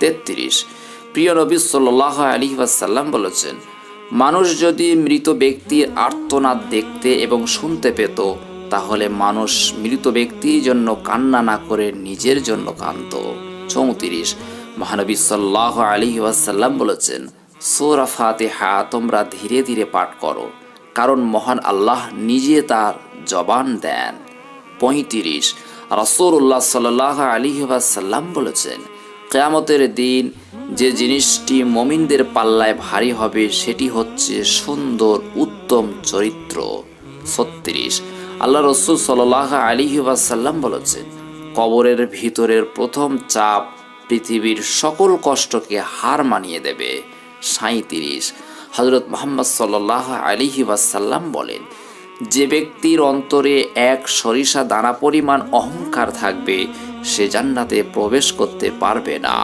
33 প্রিয় নবী সাল্লাল্লাহু আলাইহি ওয়াসাল্লাম বলেছেন, মানুষ যদি মৃত ব্যক্তির আর্তনাদ দেখতে এবং শুনতে পেত, তাহলে মানুষ মৃত ব্যক্তির জন্য কান্না না করে নিজের জন্য কাঁদত। 34 মহানবী সাল্লাল্লাহু আলাইহি ওয়াসাল্লাম বলেছেন, সূরা ফাতিহা তোমরা ধীরে ধীরে পাঠ করো, কারণ মহান আল্লাহ নিজে তার জবান দেন। 35 রাসূলুল্লাহ সাল্লাল্লাহু আলাইহি ওয়াসাল্লাম বলেছেন, কিয়ামতের দিন যে জিনিসটি মুমিনদের পাল্লায় ভারী হবে সেটি হচ্ছে সুন্দর উত্তম চরিত্র। 36 আল্লাহ রাসূল সাল্লাল্লাহু আলাইহি ওয়াসাল্লাম বলেছেন, কবরের ভিতরের প্রথম চাপ পৃথিবীর সকল কষ্টকে হার মানিয়ে দেবে। 37 হযরত মুহাম্মদ সাল্লাল্লাহু আলাইহি ওয়াসাল্লাম বলেন, যে ব্যক্তির অন্তরে এক সরিষা দানা পরিমাণ অহংকার থাকবে সে জান্নাতে প্রবেশ করতে পারবে না।